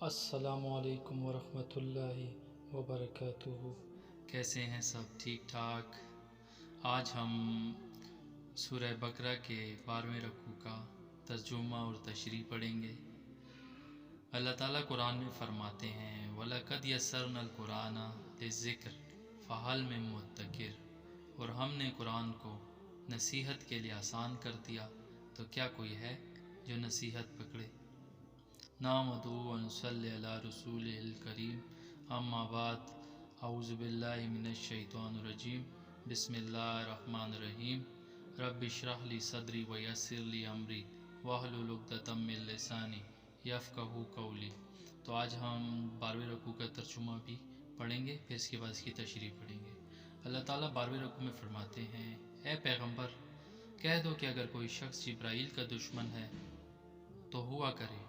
السلام علیکم ورحمۃ اللہ وبرکاتہ۔ کیسے ہیں سب؟ ٹھیک ٹھاک۔ آج ہم سورہ بقرہ کے 12ویں رکوع کا ترجمہ اور تشریح پڑھیں گے۔ اللہ تعالیٰ قرآن میں فرماتے ہیں وَلَقَدْ يَسَّرْنَا الْقُرْآنَ لِلذِّكْرِ فَهَلْ مِن مُدَّكِرٍ، اور ہم نے قرآن کو نصیحت کے لیے آسان کر دیا تو کیا کوئی ہے جو نصیحت پکڑے۔ نحمدہ ونصلی علی رسولہ الکریم، اما بعد، اعوذ باللہ من الشیطان الرجیم، بسم اللہ الرحمن الرحیم، رب اشرح لی صدری ویسر لی امری واحلل عقدۃ من لسانی یفقہوا قولی۔ تو آج ہم 12ویں رکوع کا ترجمہ بھی پڑھیں گے، پھر اس کے بعد اس کی تشریح پڑھیں گے۔ اللہ تعالیٰ 12ویں رکوع میں فرماتے ہیں اے پیغمبر، کہہ دو کہ اگر کوئی شخص جبرائیل کا دشمن ہے تو ہوا کرے،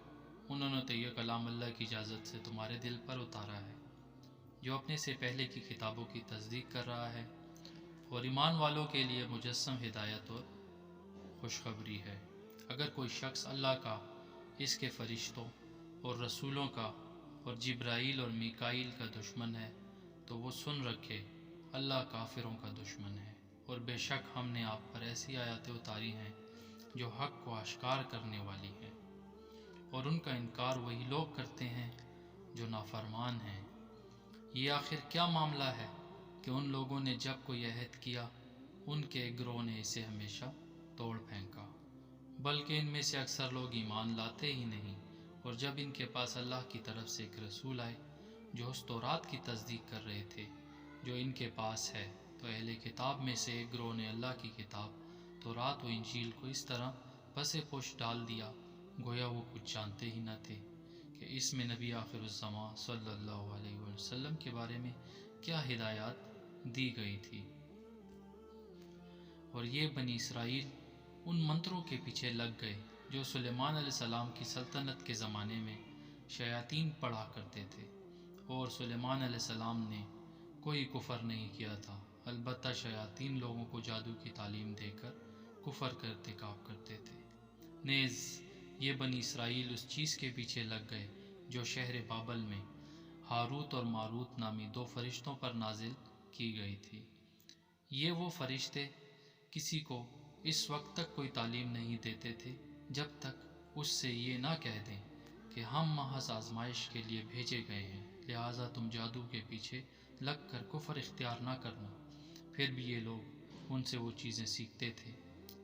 انہوں نے تو یہ کلام اللہ کی اجازت سے تمہارے دل پر اتارا ہے، جو اپنے سے پہلے کی کتابوں کی تصدیق کر رہا ہے، اور ایمان والوں کے لیے مجسم ہدایت اور خوشخبری ہے۔ اگر کوئی شخص اللہ کا، اس کے فرشتوں اور رسولوں کا اور جبرائیل اور میکائیل کا دشمن ہے تو وہ سن رکھے، اللہ کافروں کا دشمن ہے، اور بے شک ہم نے آپ پر ایسی آیاتیں اتاری ہیں جو حق کو اشکار کرنے والی ہیں، اور ان کا انکار وہی لوگ کرتے ہیں جو نافرمان ہیں۔ یہ آخر کیا معاملہ ہے کہ ان لوگوں نے جب کوئی عہد کیا، ان کے ایک گروہ نے اسے ہمیشہ توڑ پھینکا، بلکہ ان میں سے اکثر لوگ ایمان لاتے ہی نہیں، اور جب ان کے پاس اللہ کی طرف سے ایک رسول آئے جو اس تورات کی تصدیق کر رہے تھے جو ان کے پاس ہے، تو اہل کتاب میں سے ایک گروہ نے اللہ کی کتاب تورات و انجیل کو اس طرح پس پوش ڈال دیا گویا وہ کچھ جانتے ہی نہ تھے کہ اس میں نبی آخر الزماں صلی اللہ علیہ وسلم کے بارے میں کیا ہدایات دی گئی تھی۔ اور یہ بنی اسرائیل ان منتروں کے پیچھے لگ گئے جو سلیمان علیہ السلام کی سلطنت کے زمانے میں شیاطین پڑھا کرتے تھے، اور سلیمان علیہ السلام نے کوئی کفر نہیں کیا تھا، البتہ شیاطین لوگوں کو جادو کی تعلیم دے کر کفر کا ارتکاب کرتے تھے۔ نیز یہ بنی اسرائیل اس چیز کے پیچھے لگ گئے جو شہر بابل میں ہاروت اور ماروت نامی دو فرشتوں پر نازل کی گئی تھی۔ یہ وہ فرشتے کسی کو اس وقت تک کوئی تعلیم نہیں دیتے تھے جب تک اس سے یہ نہ کہہ دیں کہ ہم محض آزمائش کے لیے بھیجے گئے ہیں، لہٰذا تم جادو کے پیچھے لگ کر کفر اختیار نہ کرنا۔ پھر بھی یہ لوگ ان سے وہ چیزیں سیکھتے تھے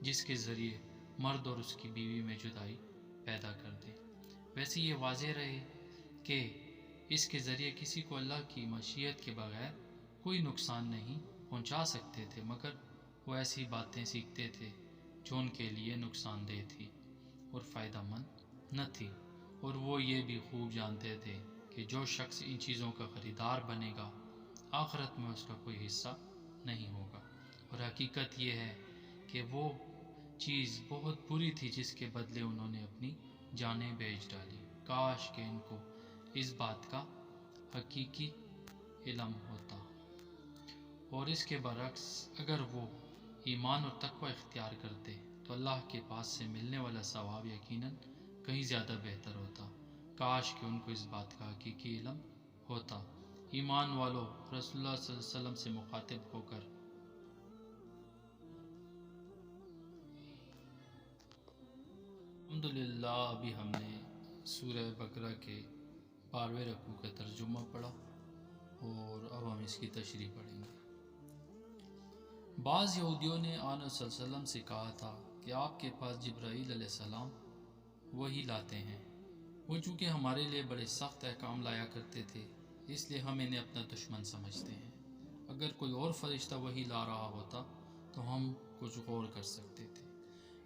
جس کے ذریعے مرد اور اس کی بیوی میں جدائی پیدا کر دے۔ ویسے یہ واضح رہے کہ اس کے ذریعے کسی کو اللہ کی مشیت کے بغیر کوئی نقصان نہیں پہنچا سکتے تھے، مگر وہ ایسی باتیں سیکھتے تھے جو ان کے لیے نقصان دہ تھی اور فائدہ مند نہ تھی، اور وہ یہ بھی خوب جانتے تھے کہ جو شخص ان چیزوں کا خریدار بنے گا آخرت میں اس کا کوئی حصہ نہیں ہوگا، اور حقیقت یہ ہے کہ وہ چیز بہت بری تھی جس کے بدلے انہوں نے اپنی جانیں بیچ ڈالی۔ کاش کہ ان کو اس بات کا حقیقی علم ہوتا، اور اس کے برعکس اگر وہ ایمان اور تقوی اختیار کرتے تو اللہ کے پاس سے ملنے والا ثواب یقیناً کہیں زیادہ بہتر ہوتا۔ کاش کہ ان کو اس بات کا حقیقی علم ہوتا۔ ایمان والوں، رسول اللہ صلی اللہ علیہ وسلم سے مخاطب ہو کر الحمدللہ ابھی ہم نے سورہ بقرہ کے 12ویں رکوع کا ترجمہ پڑھا، اور اب ہم اس کی تشریح پڑھیں گے۔ بعض یہودیوں نے آن صلی اللہ علیہ وسلم سے کہا تھا کہ آپ کے پاس جبرائیل علیہ السلام وحی لاتے ہیں، وہ چونکہ ہمارے لیے بڑے سخت احکام لایا کرتے تھے اس لیے ہم انہیں اپنا دشمن سمجھتے ہیں۔ اگر کوئی اور فرشتہ وحی لا رہا ہوتا تو ہم کچھ غور کر سکتے تھے۔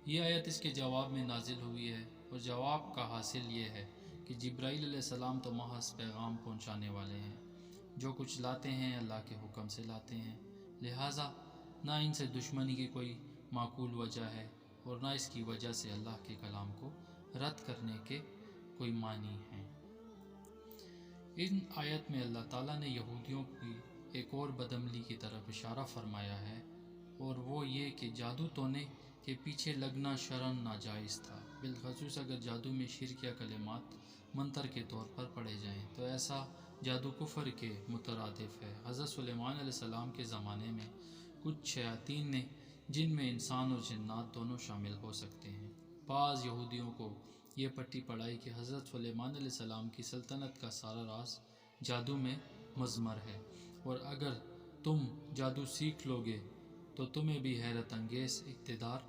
یہ آیت اس کے جواب میں نازل ہوئی ہے، اور جواب کا حاصل یہ ہے کہ جبرائیل علیہ السلام تو محض پیغام پہنچانے والے ہیں، جو کچھ لاتے ہیں اللہ کے حکم سے لاتے ہیں، لہٰذا نہ ان سے دشمنی کی کوئی معقول وجہ ہے اور نہ اس کی وجہ سے اللہ کے کلام کو رد کرنے کے کوئی معنی ہیں۔ ان آیت میں اللہ تعالیٰ نے یہودیوں کی ایک اور بدعملی کی طرف اشارہ فرمایا ہے، اور وہ یہ کہ جادو ٹونے کے پیچھے لگنا شرعاً ناجائز تھا، بالخصوص اگر جادو میں شرک یا کلمات منتر کے طور پر پڑھے جائیں تو ایسا جادو کفر کے مترادف ہے۔ حضرت سلیمان علیہ السلام کے زمانے میں کچھ شیاطین نے جن میں انسان اور جنات دونوں شامل ہو سکتے ہیں۔ بعض یہودیوں کو یہ پٹی پڑھائی کہ حضرت سلیمان علیہ السلام کی سلطنت کا سارا راز جادو میں مضمر ہے، اور اگر تم جادو سیکھ لو گے تو تمہیں بھی حیرت انگیز اقتدار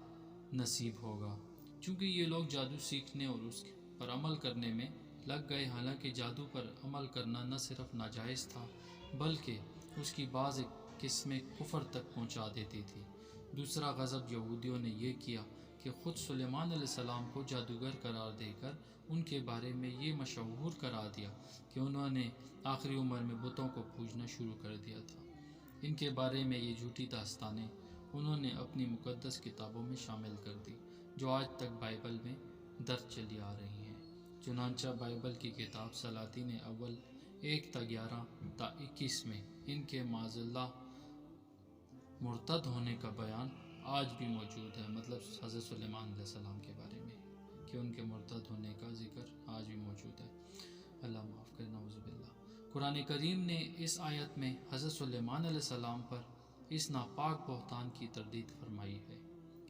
نصیب ہوگا۔ چونکہ یہ لوگ جادو سیکھنے اور اس پر عمل کرنے میں لگ گئے، حالانکہ جادو پر عمل کرنا نہ صرف ناجائز تھا بلکہ اس کی بعض قسمیں کفر تک پہنچا دیتی تھی۔ دوسرا غضب یہودیوں نے یہ کیا کہ خود سلیمان علیہ السلام کو جادوگر قرار دے کر ان کے بارے میں یہ مشہور کرا دیا کہ انہوں نے آخری عمر میں بتوں کو پوجنا شروع کر دیا تھا۔ ان کے بارے میں یہ جھوٹی داستانیں انہوں نے اپنی مقدس کتابوں میں شامل کر دی، جو آج تک بائبل میں درج چلی آ رہی ہیں۔ چنانچہ بائبل کی کتاب سلاطین اول 1:11-21 میں ان کے معاذ اللہ مرتد ہونے کا بیان آج بھی موجود ہے، مطلب حضرت سلیمان علیہ السلام کے بارے میں کہ ان کے مرتد ہونے کا ذکر آج بھی موجود ہے۔ اللہ معاف کرے، نعوذ باللہ۔ قرآن کریم نے اس آیت میں حضرت سلیمان علیہ السلام پر اس ناپاک بہتان کی تردید فرمائی ہے۔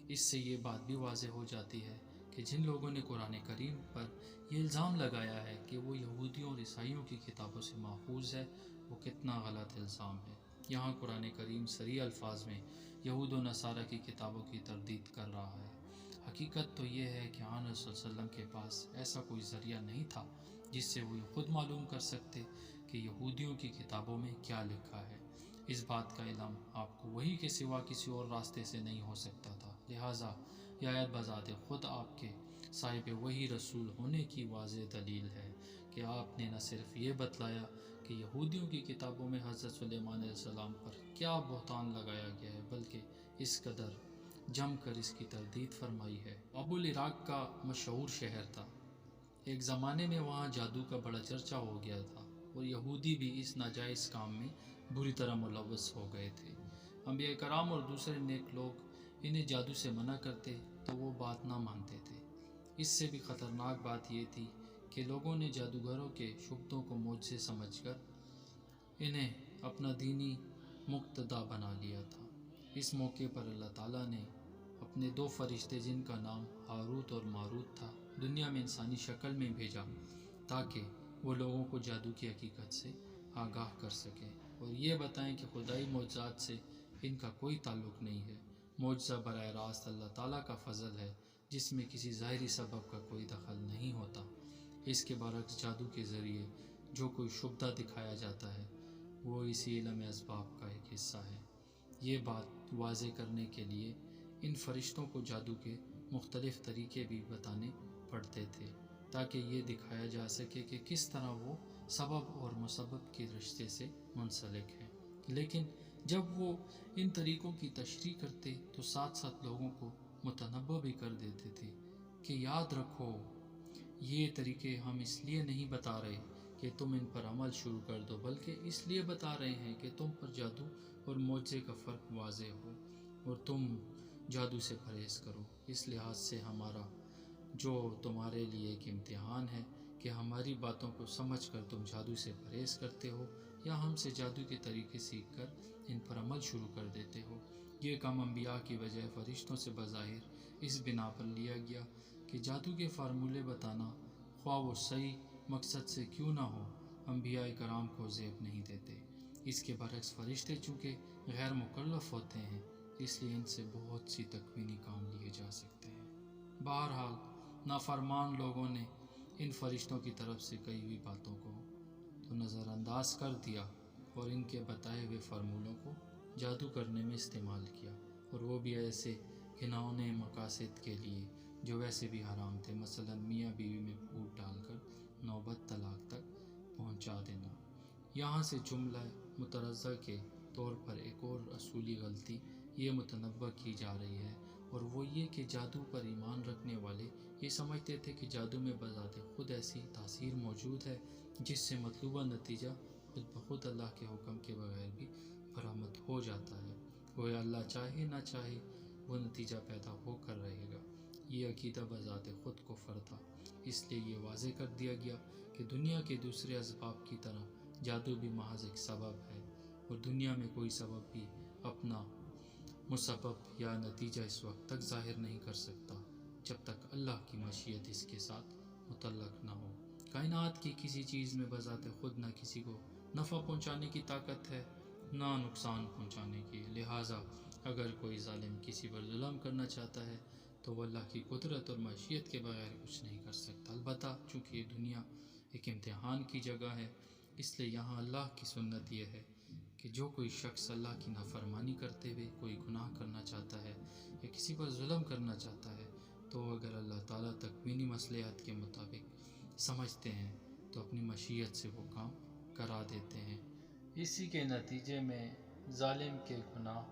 اس سے یہ بات بھی واضح ہو جاتی ہے کہ جن لوگوں نے قرآن کریم پر یہ الزام لگایا ہے کہ وہ یہودیوں اور عیسائیوں کی کتابوں سے ماخوذ ہے، وہ کتنا غلط الزام ہے۔ یہاں قرآن کریم صریح الفاظ میں یہود و نصارہ کی کتابوں کی تردید کر رہا ہے۔ حقیقت تو یہ ہے کہ آن رسول صلی اللہ علیہ وسلم کے پاس ایسا کوئی ذریعہ نہیں تھا جس سے وہ خود معلوم کر سکتے کہ یہودیوں کی کتابوں میں کیا لکھا ہے۔ اس بات کا علم آپ کو وحی کے سوا کسی اور راستے سے نہیں ہو سکتا تھا، لہٰذا یہ آیت بذات خود آپ کے صاحب وحی رسول ہونے کی واضح دلیل ہے کہ آپ نے نہ صرف یہ بتلایا کہ یہودیوں کی کتابوں میں حضرت سلیمان علیہ السلام پر کیا بہتان لگایا گیا ہے، بلکہ اس قدر جم کر اس کی تردید فرمائی ہے۔ ابول عراق کا مشہور شہر تھا۔ ایک زمانے میں وہاں جادو کا بڑا چرچا ہو گیا تھا اور یہودی بھی اس ناجائز کام میں بری طرح ملوث ہو گئے تھے۔ انبیاء کرام اور دوسرے نیک لوگ انہیں جادو سے منع کرتے تو وہ بات نہ مانتے تھے۔ اس سے بھی خطرناک بات یہ تھی کہ لوگوں نے جادوگروں کے شبدوں کو معجزے سمجھ کر انہیں اپنا دینی مقتدا بنا لیا تھا۔ اس موقع پر اللہ تعالیٰ نے اپنے 2 فرشتے جن کا نام ہاروت اور ماروت تھا دنیا میں انسانی شکل میں بھیجا تاکہ وہ لوگوں کو جادو کی حقیقت سے آگاہ کر سکیں اور یہ بتائیں کہ خدائی معجزات سے ان کا کوئی تعلق نہیں ہے۔ معجزہ براہ راست اللہ تعالیٰ کا فضل ہے جس میں کسی ظاہری سبب کا کوئی دخل نہیں ہوتا۔ اس کے برعکس جادو کے ذریعے جو کوئی شبدہ دکھایا جاتا ہے وہ اسی علم اسباب کا ایک حصہ ہے۔ یہ بات واضح کرنے کے لیے ان فرشتوں کو جادو کے مختلف طریقے بھی بتانے پڑتے تھے تاکہ یہ دکھایا جا سکے کہ کس طرح وہ سبب اور مسبب کے رشتے سے منسلک ہیں۔ لیکن جب وہ ان طریقوں کی تشریح کرتے تو ساتھ ساتھ لوگوں کو متنبہ بھی کر دیتے تھے کہ یاد رکھو، یہ طریقے ہم اس لیے نہیں بتا رہے کہ تم ان پر عمل شروع کر دو، بلکہ اس لیے بتا رہے ہیں کہ تم پر جادو اور معجزے کا فرق واضح ہو اور تم جادو سے پرہیز کرو۔ اس لحاظ سے ہمارا جو تمہارے لیے ایک امتحان ہے کہ ہماری باتوں کو سمجھ کر تم جادو سے پرہیز کرتے ہو یا ہم سے جادو کے طریقے سیکھ کر ان پر عمل شروع کر دیتے ہو۔ یہ کام انبیاء کی بجائے فرشتوں سے بظاہر اس بنا پر لیا گیا کہ جادو کے فارمولے بتانا، خواہ وہ صحیح مقصد سے کیوں نہ ہو، انبیاء کرام کو زیب نہیں دیتے۔ اس کے برعکس فرشتے چونکہ غیر مکلف ہوتے ہیں اس لیے ان سے بہت سی تکوینی کام لیے جا سکتے ہیں۔ بہرحال نافرمان لوگوں نے ان فرشتوں کی طرف سے کہی ہوئی باتوں کو تو نظر انداز کر دیا اور ان کے بتائے ہوئے فارمولوں کو جادو کرنے میں استعمال کیا، اور وہ بھی ایسے گھناؤنے مقاصد کے لیے جو ویسے بھی حرام تھے، مثلا میاں بیوی میں پھوٹ ڈال کر نوبت طلاق تک پہنچا دینا۔ یہاں سے جملہ مترجمہ کے طور پر ایک اور اصولی غلطی یہ متنبہ کی جا رہی ہے، اور وہ یہ کہ جادو پر ایمان رکھنے والے یہ سمجھتے تھے کہ جادو میں بذات خود ایسی تاثیر موجود ہے جس سے مطلوبہ نتیجہ خود بخود اللہ کے حکم کے بغیر بھی برآمد ہو جاتا ہے، گویا اللہ چاہے نہ چاہے وہ نتیجہ پیدا ہو کر رہے گا۔ یہ عقیدہ بذات خود کفر تھا۔ اس لیے یہ واضح کر دیا گیا کہ دنیا کے دوسرے اسباب کی طرح جادو بھی محض ایک سبب ہے، اور دنیا میں کوئی سبب بھی اپنا مسبب یا نتیجہ اس وقت تک ظاہر نہیں کر سکتا جب تک اللہ کی مشیت اس کے ساتھ متعلق نہ ہو۔ کائنات کی کسی چیز میں بذات خود نہ کسی کو نفع پہنچانے کی طاقت ہے نہ نقصان پہنچانے کی، لہٰذا اگر کوئی ظالم کسی پر ظلم کرنا چاہتا ہے تو وہ اللہ کی قدرت اور مشیت کے بغیر کچھ نہیں کر سکتا۔ البتہ چونکہ یہ دنیا ایک امتحان کی جگہ ہے، اس لیے یہاں اللہ کی سنت یہ ہے کہ جو کوئی شخص اللہ کی نافرمانی کرتے ہوئے کوئی گناہ کرنا چاہتا ہے یا کسی پر ظلم کرنا چاہتا ہے تو اگر اللہ تعالیٰ تکوینی مصلحت کے مطابق سمجھتے ہیں تو اپنی مشیت سے وہ کام کرا دیتے ہیں۔ اسی کے نتیجے میں ظالم کے گناہ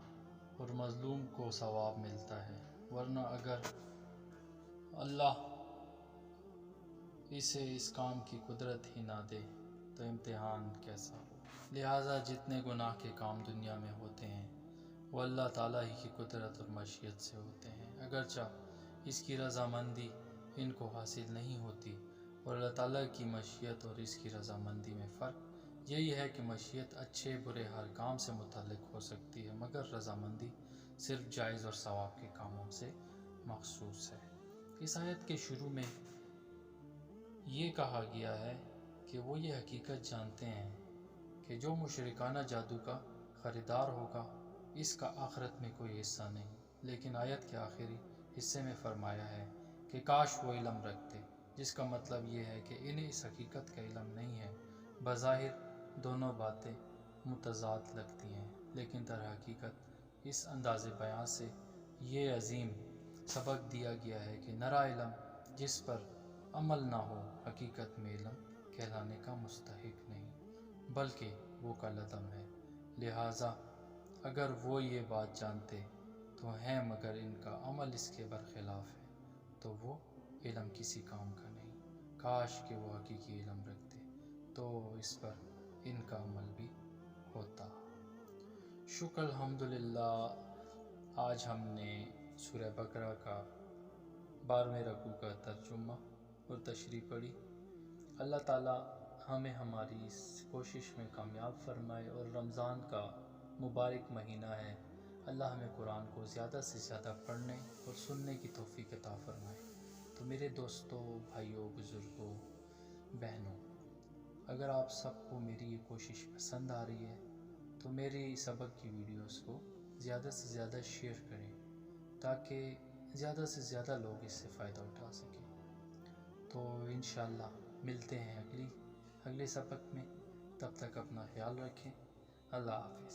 اور مظلوم کو ثواب ملتا ہے، ورنہ اگر اللہ اسے اس کام کی قدرت ہی نہ دے تو امتحان کیسا ہو۔ لہٰذا جتنے گناہ کے کام دنیا میں ہوتے ہیں وہ اللہ تعالیٰ ہی کی قدرت اور مشیت سے ہوتے ہیں، اگرچہ اس کی رضامندی ان کو حاصل نہیں ہوتی، اور اللہ تعالیٰ کی مشیت اور اس کی رضامندی میں فرق یہی ہے کہ مشیت اچھے برے ہر کام سے متعلق ہو سکتی ہے، مگر رضامندی صرف جائز اور ثواب کے کاموں سے مخصوص ہے۔ اس آیت کے شروع میں یہ کہا گیا ہے کہ وہ یہ حقیقت جانتے ہیں کہ جو مشرکانہ جادو کا خریدار ہوگا اس کا آخرت میں کوئی حصہ نہیں، لیکن آیت کے آخری حصے میں فرمایا ہے کہ کاش وہ علم رکھتے، جس کا مطلب یہ ہے کہ انہیں اس حقیقت کا علم نہیں ہے۔ بظاہر دونوں باتیں متضاد لگتی ہیں، لیکن در حقیقت اس انداز بیان سے یہ عظیم سبق دیا گیا ہے کہ نرا علم جس پر عمل نہ ہو حقیقت میں علم کہلانے کا مستحق نہیں، بلکہ وہ کالعدم ہے۔ لہٰذا اگر وہ یہ بات جانتے تو ہیں مگر ان کا عمل اس کے برخلاف ہے تو وہ علم کسی کام کا نہیں۔ کاش کہ وہ حقیقی علم رکھتے تو اس پر ان کا عمل بھی ہوتا۔ شکر الحمدللہ، آج ہم نے سورہ بقرہ کا 12ویں رکوع کا ترجمہ اور تشریح پڑھی۔ اللہ تعالیٰ ہمیں ہماری اس کوشش میں کامیاب فرمائے، اور رمضان کا مبارک مہینہ ہے، اللہ ہمیں قرآن کو زیادہ سے زیادہ پڑھنے اور سننے کی توفیق عطا فرمائے۔ تو میرے دوستوں، بھائیوں، بزرگوں، بہنوں، اگر آپ سب کو میری یہ کوشش پسند آ رہی ہے تو میری سبق کی ویڈیوز کو زیادہ سے زیادہ شیئر کریں تاکہ زیادہ سے زیادہ لوگ اس سے فائدہ اٹھا سکیں۔ تو انشاءاللہ ملتے ہیں اگلے سبق میں، تب تک اپنا خیال رکھیں۔ اللہ حافظ۔